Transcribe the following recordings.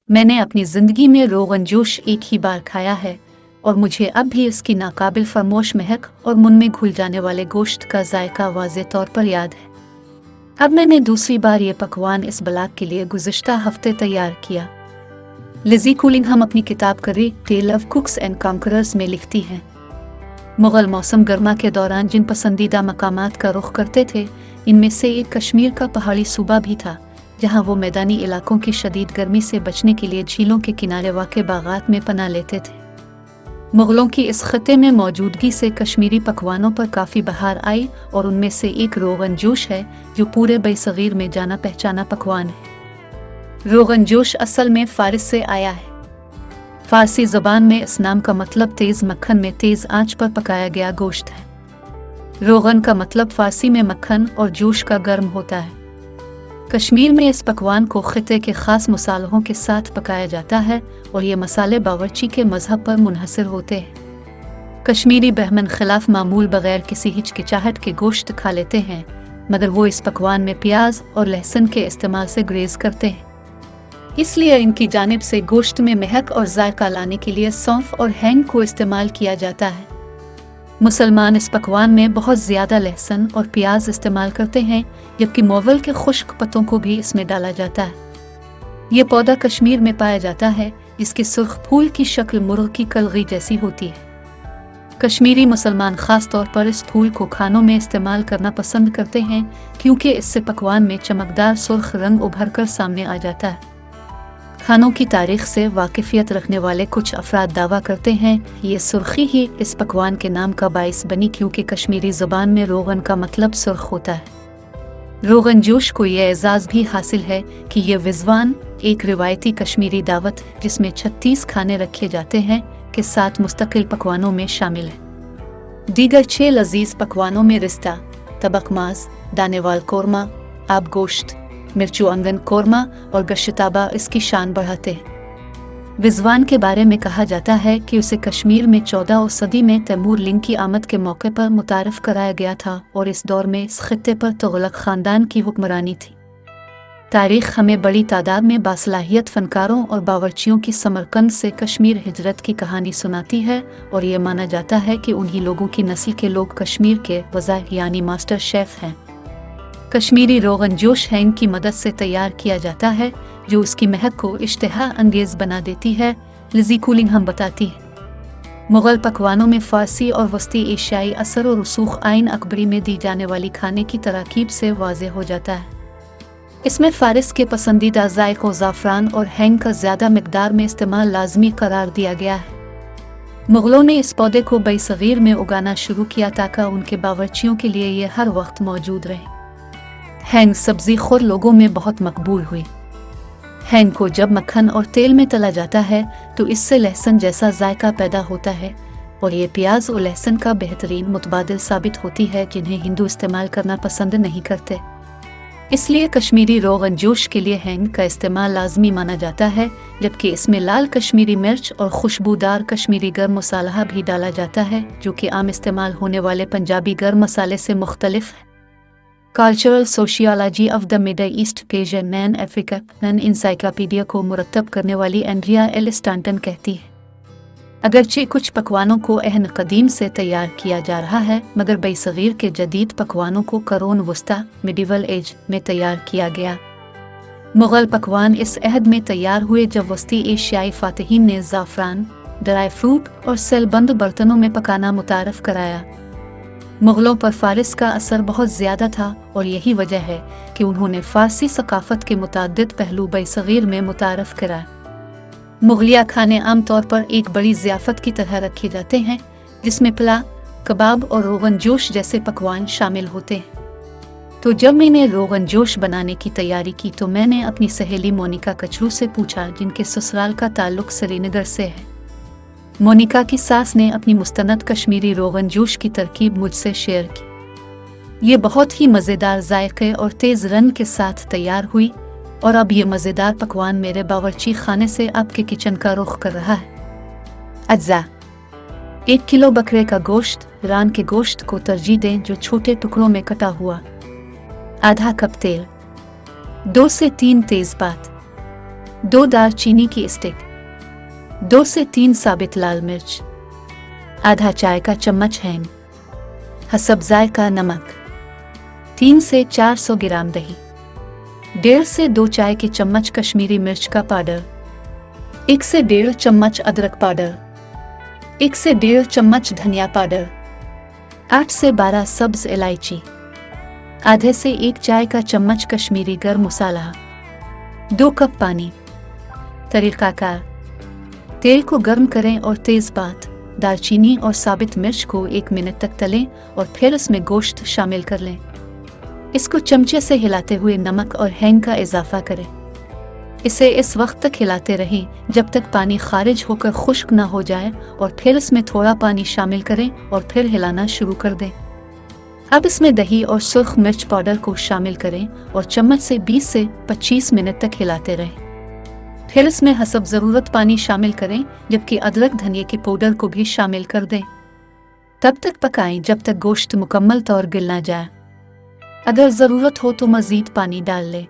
मैंने अपनी जिंदगी में रोगन जोश एक ही बार खाया है और मुझे अब भी इसकी नाकाबिल फरामोश महक और मुंह में घुल जाने वाले गोश्त का जायका वाज़ेह तौर पर याद है। अब मैंने दूसरी बार ये पकवान इस ब्लॉग के लिए गुज़िश्ता हफ्ते तैयार किया। लिज़ी कूलिंघम अपनी किताब curry tale of cooks and conquerors में लिखती हैं, मुग़ल मौसम गर्मा के दौरान जिन पसंदीदा मकामात का रुख करते थे, इनमें से एक कश्मीर का पहाड़ी सूबा भी था, जहां वो मैदानी इलाकों की शदीद गर्मी से बचने के लिए झीलों के किनारे वाक़े बागात में पनाह लेते थे। मुग़लों की इस खत्ते में मौजूदगी से कश्मीरी पकवानों पर काफ़ी बहार आई और उनमें से एक रोगन जोश है, जो पूरे बरसग़ीर में जाना पहचाना पकवान है। रोगन जोश असल में फ़ारिस से आया है। फ़ारसी ज़बान में इस नाम का मतलब तेज़ मक्खन में तेज़ आंच पर पकाया गया गोश्त है। रोगन का मतलब फ़ारसी में मक्खन और जोश का गर्म होता है। कश्मीर में इस पकवान को खित्ते के ख़ास मसालों के साथ पकाया जाता है और ये मसाले बावर्ची के मज़हब पर मुनहसर होते हैं। कश्मीरी बहमन खिलाफ मामूल बगैर किसी हिचकिचाहट के गोश्त खा लेते हैं, मगर वो इस पकवान में प्याज और लहसुन के इस्तेमाल से ग्रेज़ करते हैं। इसलिए इनकी जानिब से गोश्त में महक और जायका लाने के लिए सौंफ और हैंग को इस्तेमाल किया जाता है। मुसलमान इस पकवान में बहुत ज़्यादा लहसुन और प्याज इस्तेमाल करते हैं, जबकि मोवल के खुश्क पत्तों को भी इसमें डाला जाता है। ये पौधा कश्मीर में पाया जाता है, जिसके सुर्ख फूल की शक्ल मुर्ग की कलगी जैसी होती है। कश्मीरी मुसलमान ख़ास तौर पर इस फूल को खानों में इस्तेमाल करना पसंद करते हैं, क्योंकि इससे पकवान में चमकदार सुर्ख रंग उभर कर सामने आ जाता है। खानों की तारीख से वाकिफियत रखने वाले कुछ अफराद दावा करते हैं कि ये सुर्खी ही इस पकवान के नाम का बाइस बनी, क्योंकि कश्मीरी ज़बान में रोगन का मतलब सुर्ख होता है। रोगन जोश को यह एजाज़ भी हासिल है कि यह विज़वान एक रिवायती कश्मीरी दावत जिसमें 36 खाने रखे जाते हैं के साथ मुस्तकिल पकवानों में शामिल है। दीगर 6 लजीज पकवानों में रिश्ता, तबकमाज, दानेवाल कोरमा, आब गोश्त, मिर्चू अंगन कोरमा और गश्ताबा इसकी शान बढ़ाते हैं। विज़वान के बारे में कहा जाता है कि उसे कश्मीर में 14वीं सदी में तैमूर लिंग की आमद के मौके पर मुतारफ़ कराया गया था और इस दौर में इस खित्ते पर तुगलक ख़ानदान की हुक्मरानी थी। तारीख़ हमें बड़ी तादाद में बासलाहियत फ़नकारों और बावर्चियों की समरकंद से कश्मीर हिजरत की कहानी सुनाती है और ये माना जाता है कि उन्हीं लोगों की नस्ल के लोग कश्मीर के वज़ा यानी मास्टर शेफ़ हैं। कश्मीरी रोगन जोश हैंग की मदद से तैयार किया जाता है, जो उसकी महक को इश्तिहा अंगेज़ बना देती है, लिज़ी कूलिंघम बताती है। मुग़ल पकवानों में फ़ारसी और वस्ती एशियाई असर और रसूख़ आइन अकबरी में दी जाने वाली खाने की तरकीब से वाज़ेह हो जाता है। इसमें फ़ारिस के पसंदीदा ज़ायक़ों ज़ाफ़रान और हैंग का ज़्यादा मिक़दार में इस्तेमाल लाज़मी करार दिया गया है। मुग़लों ने इस पौधे को बरसग़ीर में उगाना शुरू किया ताकि उनके बावर्चियों के लिए ये हर वक्त मौजूद रहे। हैंग सब्ज़ी खोर लोगों में बहुत मकबूल हुई। हैंग को जब मक्खन और तेल में तला जाता है तो इससे लहसुन जैसा जायका पैदा होता है और ये प्याज और लहसुन का बेहतरीन मुतबादिल साबित होती है, जिन्हें हिंदू इस्तेमाल करना पसंद नहीं करते। इसलिए कश्मीरी रोगन जोश के लिए हैंग का इस्तेमाल लाजमी माना जाता है, जबकि इसमें लाल कश्मीरी मिर्च और खुशबूदार कश्मीरी गर्म मसाला भी डाला जाता है, जो कि आम इस्तेमाल होने वाले पंजाबी गर्म मसाले से मुख्तलिफ है। Cultural sociology of the middle east page man African encyclopedia को मुरतब करने वाली एंड्रिया एल स्टांटन कहती है, अगरचे कुछ पकवानों को अहन कदीम से तैयार किया जा रहा है, मगर बरसग़ीर के जदीद पकवानों को करोन वस्ता मिडिवल एज में तैयार किया गया। मुग़ल पकवान इस अहद में तैयार हुए जब वस्ती एशियाई फ़ातिहीन ने ज़ाफ़रान, ड्राई फ्रूट और सेलबंद बर्तनों में पकाना मुतारफ़ कराया। मुग़लों पर फ़ारिस का असर बहुत ज़्यादा था और यही वजह है कि उन्होंने फ़ारसी सकाफ़त के मुताद्दिद पहलू बरसग़ीर में मुतारफ़ कराया। मुग़लिया खाने आम तौर पर एक बड़ी ज़ियाफ़त की तरह रखे जाते हैं, जिसमें पुलाव, कबाब और रोगन जोश जैसे पकवान शामिल होते हैं। तो जब मैंने रोगन जोश बनाने की तैयारी की तो मैंने अपनी सहेली मोनिका कचरू से पूछा, जिनके ससुराल का ताल्लुक़ श्रीनगर से है। मोनिका की सास ने अपनी मुस्तनद कश्मीरी रोगन जोश की तरकीब मुझसे शेयर की। ये बहुत ही मज़ेदार जायके और तेज़ रंग के साथ तैयार हुई और अब ये मज़ेदार पकवान मेरे बावर्ची खाने से आपके किचन का रुख कर रहा है। अज्जा: 1 किलो बकरे का गोश्त, रान के गोश्त को तरजीह दें जो छोटे टुकड़ों में कटा हुआ, आधा कप तेल, 2 से 3 तेज़पात, 2 दालचीनी की स्टिक, 2 से 3 साबित लाल मिर्च, आधा चाय का चम्मच हींग, हसब जायका नमक, 3 से 400 ग्राम दही, 1.5 से 2 चाय के चम्मच कश्मीरी मिर्च का पाउडर, 1 से 1.5 चम्मच अदरक पाउडर, 1 से 1.5 चम्मच धनिया पाउडर, 8 से 12 सब्ज इलायची, आधे से 1 चाय का चम्मच कश्मीरी गर्म मसाला, 2 कप पानी। तरीकाकार: तेल को गर्म करें और तेजपात, दालचीनी और साबित मिर्च को 1 मिनट तक तलें और फिर इसमें गोश्त शामिल कर लें। इसको चमचे से हिलाते हुए नमक और हींग का इजाफा करें। इसे इस वक्त तक हिलाते रहें जब तक पानी खारिज होकर खुश्क न हो जाए और फिर इसमें थोड़ा पानी शामिल करें और फिर हिलाना शुरू कर दें। अब इसमें दही और सुर्ख मिर्च पाउडर को शामिल करें और चम्मच से 20 से 25 मिनट तक हिलाते रहें। फिर इसमें हसब ज़रूरत पानी शामिल करें, जबकि अदरक धनिया के पाउडर को भी शामिल कर दें। तब तक पकाएं जब तक गोश्त मुकम्मल तौर गिल ना जाए। अगर ज़रूरत हो तो मज़ीद पानी डाल लें।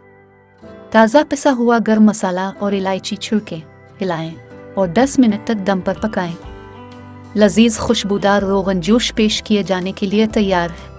ताज़ा पिसा हुआ गर्म मसाला और इलायची छिड़कें, हिलाएं और 10 मिनट तक दम पर पकाएं। लजीज खुशबूदार रोगन जोश पेश किए जाने के लिए तैयार है।